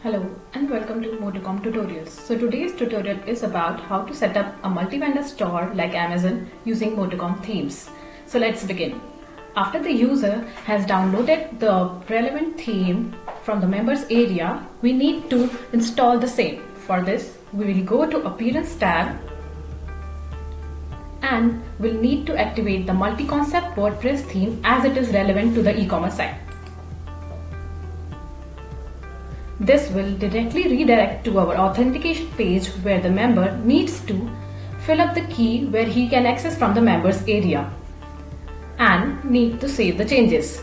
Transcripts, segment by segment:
Hello and welcome to Motorcom Tutorials. So today's tutorial is about how to set up a multi-vendor store like Amazon using Motorcom themes. So let's begin. After the user has downloaded the relevant theme from the members area, we need to install the same. For this, we will go to Appearance tab and will need to activate the multi-concept WordPress theme as it is relevant to the e-commerce site. This will directly redirect to our authentication page where the member needs to fill up the key where he can access from the members area and need to save the changes.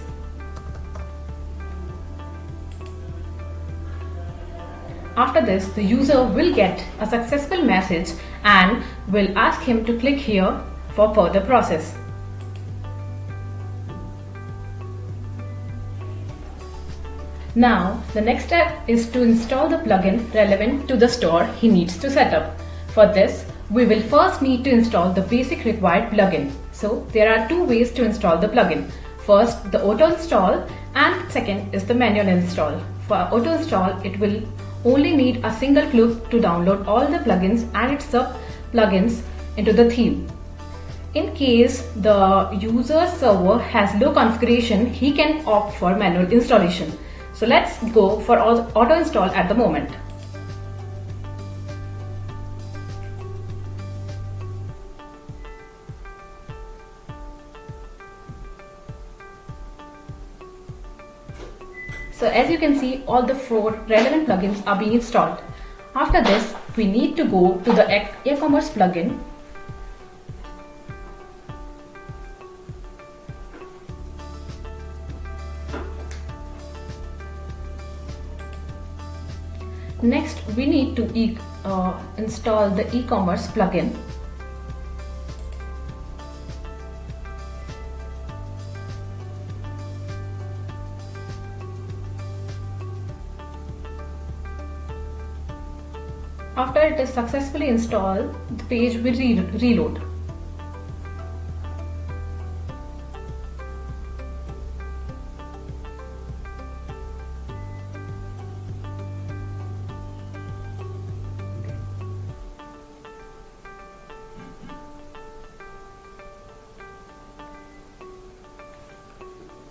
After this, the user will get a successful message and will ask him to click here for further process. Now, the next step is to install the plugin relevant to the store he needs to set up. For this, we will first need to install the basic required plugin. So, there are two ways to install the plugin. First, the auto install, and second is the manual install. For auto install, it will only need a single click to download all the plugins and its sub-plugins into the theme. In case the user's server has low configuration, he can opt for manual installation. So let's go for auto install at the moment. So as you can see, all the 4 relevant plugins are being installed. After this, we need to go to the e-commerce plugin. Next, we need to install the e-commerce plugin. After it is successfully installed, the page will reload.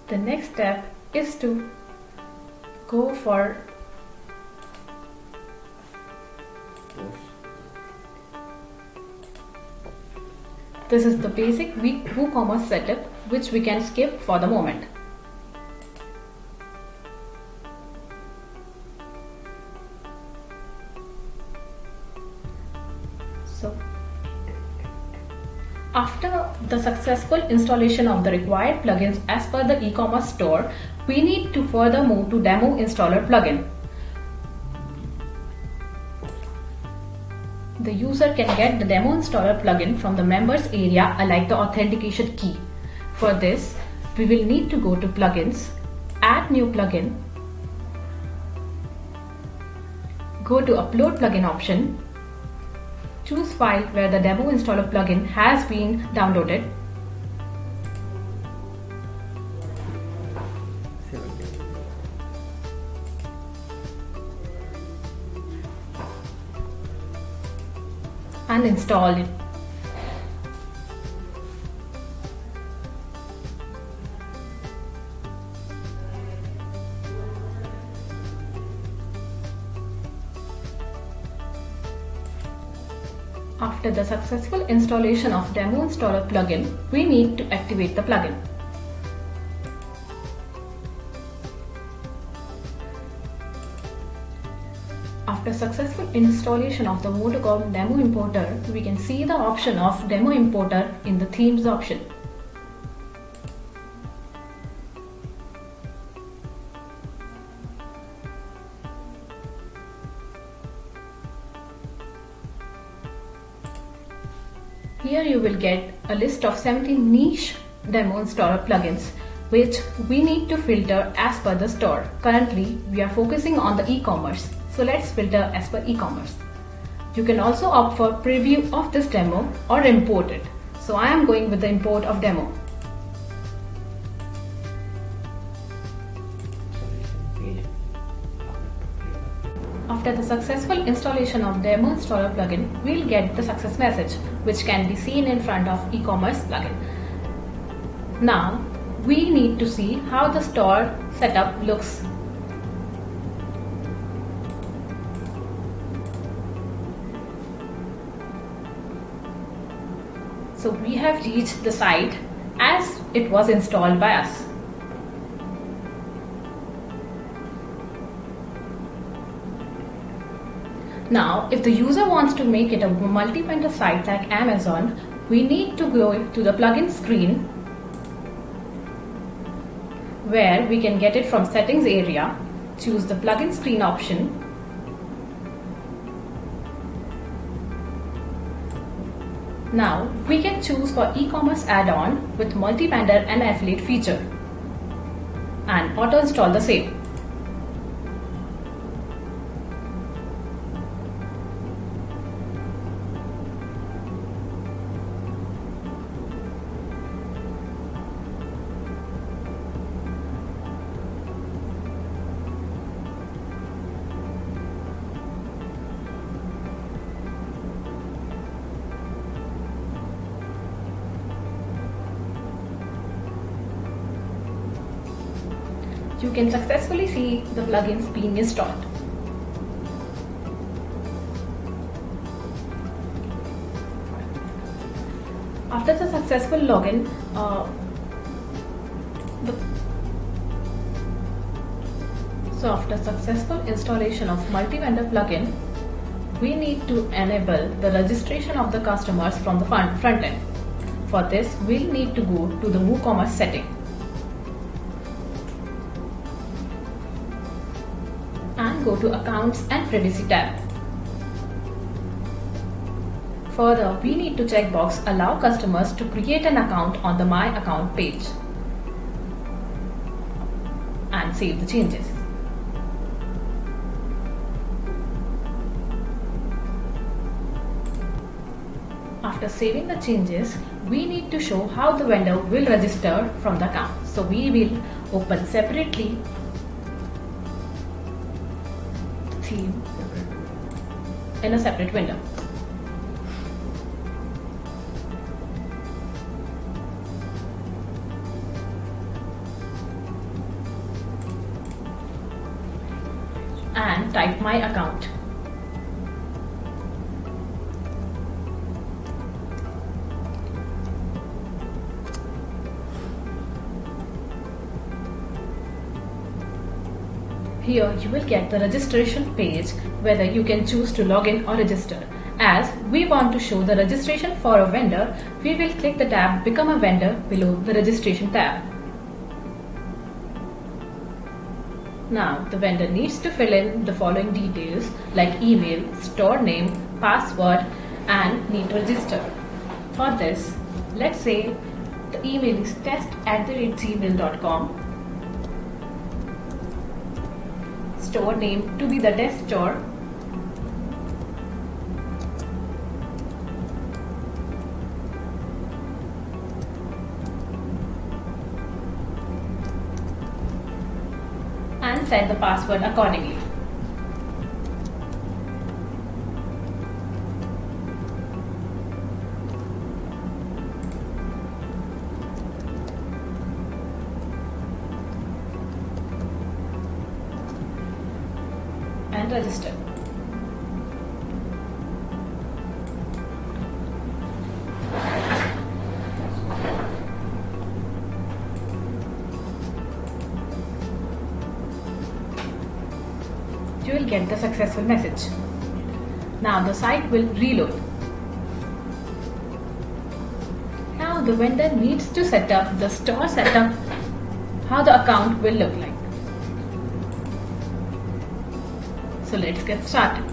The next step is to go for this is the basic WooCommerce setup, which we can skip for the moment. So after the successful installation of the required plugins as per the e-commerce store, we need to further move to Demo Installer plugin. The user can get the Demo Installer plugin from the members area alike the authentication key. For this, we will need to go to Plugins, Add New Plugin, go to Upload Plugin option, choose file where the Demo Installer plugin has been downloaded. And install it. After the successful installation of Demo Installer plugin, we need to activate the plugin. After successful installation of the Motorcom Demo Importer, we can see the option of Demo Importer in the Themes option. Here you will get a list of 17 niche Demo Installer plugins which we need to filter as per the store. Currently, we are focusing on the e-commerce. So let's filter as per e-commerce. You can also opt for preview of this demo or import it. So I am going with the import of demo. After the successful installation of Demo Installer plugin, we'll get the success message, which can be seen in front of e-commerce plugin. Now, we need to see how the store setup looks. So we have reached the site as it was installed by us. Now, if the user wants to make it a multi-vendor site like Amazon, we need to go to the plugin screen where we can get it from settings area, choose the plugin screen option, now we can choose for e-commerce add-on with multi-vendor and affiliate feature and auto install the same. You can successfully see the plugins being installed. After the successful login, after successful installation of multi-vendor plugin, we need to enable the registration of the customers from the front end. For this, we'll need to go to the WooCommerce setting and go to Accounts and Privacy tab. Further, we need to check box Allow customers to create an account on the My Account page and save the changes. After saving the changes, we need to show how the vendor will register from the account. So we will open separately theme in a separate window. And type My Account. Here you will get the registration page, whether you can choose to log in or register. As we want to show the registration for a vendor, we will click the tab Become a Vendor below the registration tab. Now the vendor needs to fill in the following details like email, store name, password, and need to register. For this, let's say the email is test@gmail.com. Store name to be the test store. And set the password accordingly. And register. You will get the successful message. Now the site will reload. Now the vendor needs to set up the store setup, how the account will look like. So let's get started.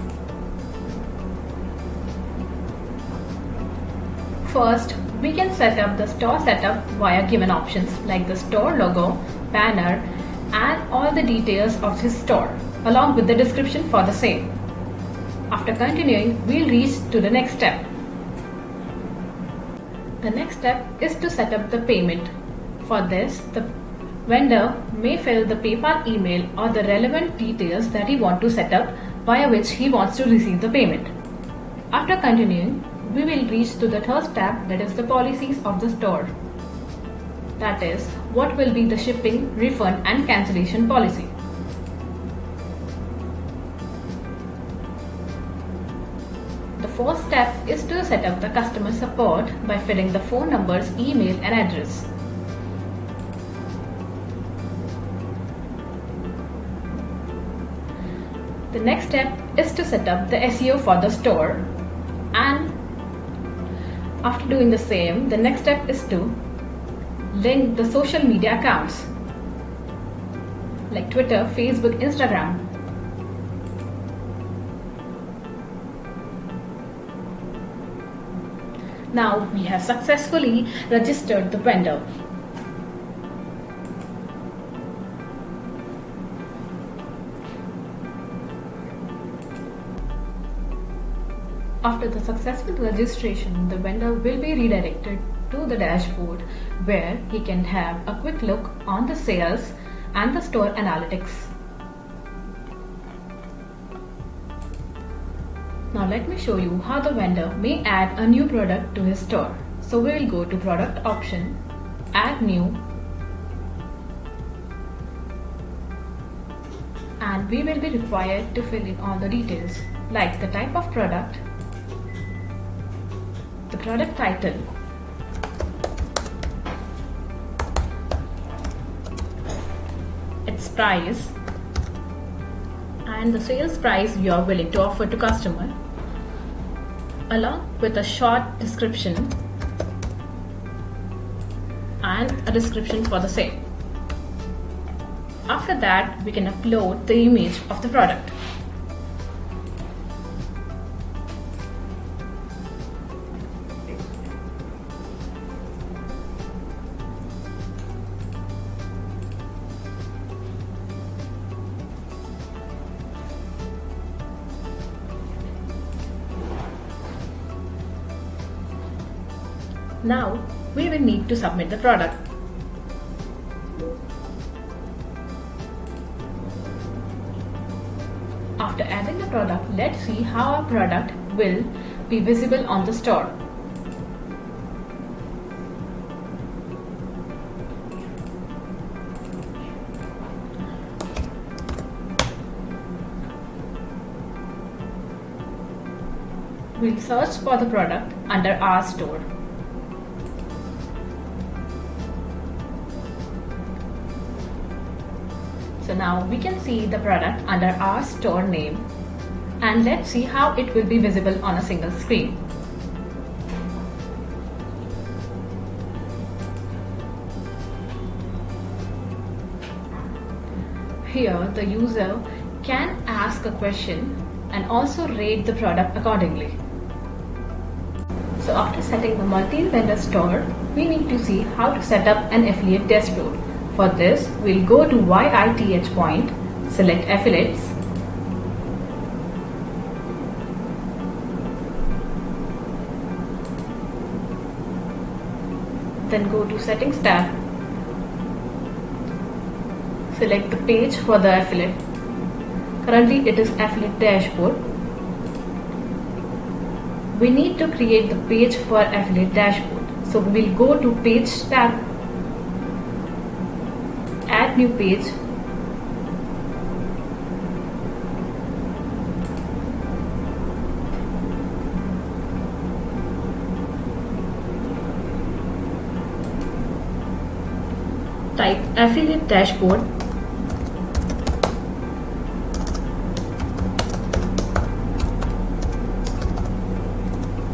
First, we can set up the store setup via given options like the store logo, banner, and all the details of his store, along with the description for the same. After continuing, we'll reach to the next step. The next step is to set up the payment. For this, the vendor may fill the PayPal email or the relevant details that he wants to set up via which he wants to receive the payment. After continuing, we will reach to the third step, that is the policies of the store. That is, what will be the shipping, refund and cancellation policy. The first step is to set up the customer support by filling the phone numbers, email and address. The next step is to set up the SEO for the store, and after doing the same, the next step is to link the social media accounts like Twitter, Facebook, Instagram. Now we have successfully registered the vendor. After the successful registration, the vendor will be redirected to the dashboard where he can have a quick look on the sales and the store analytics. Now let me show you how the vendor may add a new product to his store. So we will go to product option, add new, and we will be required to fill in all the details like the type of product, the product title, its price, and the sales price you are willing to offer to customer, along with a short description and a description for the same. After that, we can upload the image of the product. Now we will need to submit the product. After adding the product, let's see how our product will be visible on the store. We'll search for the product under our store. So now we can see the product under our store name, and let's see how it will be visible on a single screen. Here the user can ask a question and also rate the product accordingly. So after setting the multi-vendor store, we need to see how to set up an affiliate dashboard. For this, we'll go to YITH point, select affiliates, then go to settings tab, select the page for the affiliate. Currently it is affiliate dashboard. We need to create the page for affiliate dashboard. So we will go to page tab, add new page, type affiliate dashboard,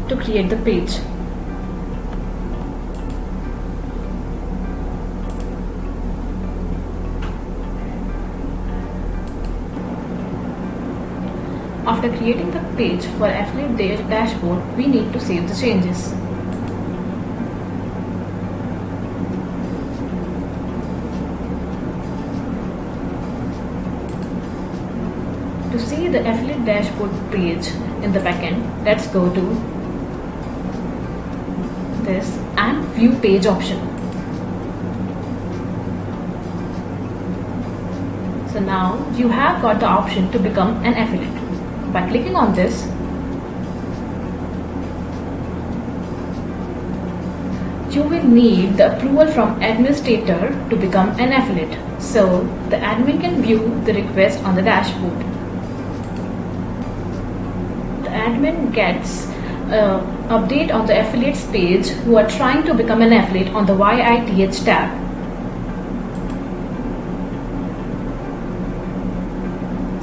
to create the page. After creating the page for affiliate dashboard, we need to save the changes. To see the affiliate dashboard page in the backend, let's go to this and view page option. So now you have got the option to become an affiliate. By clicking on this, you will need the approval from administrator to become an affiliate. So the admin can view the request on the dashboard. The admin gets update on the affiliates page who are trying to become an affiliate on the YITH tab.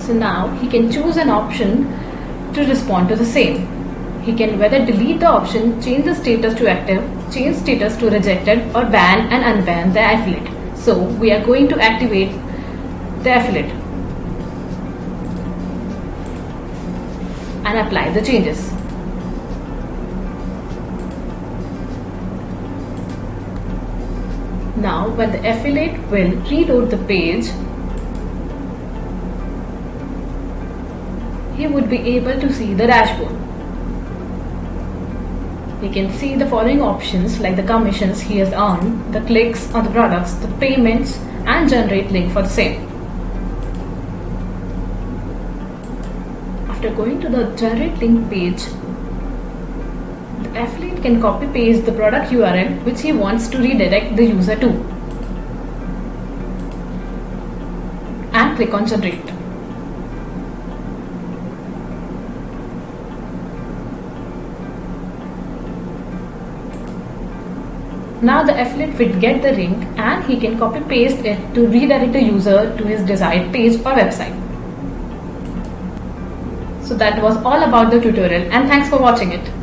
So now he can choose an option to respond to the same. He can whether delete the option, change the status to active, change status to rejected, or ban and unban the affiliate. So we are going to activate the affiliate and apply the changes. Now when the affiliate will reload the page, he would be able to see the dashboard. He can see the following options like the commissions he has earned, the clicks on the products, the payments, and generate link for the same. After going to the generate link page, the affiliate can copy paste the product URL which he wants to redirect the user to and click on generate. Now the affiliate will get the link and he can copy paste it to redirect the user to his desired page or website. So that was all about the tutorial, and thanks for watching it.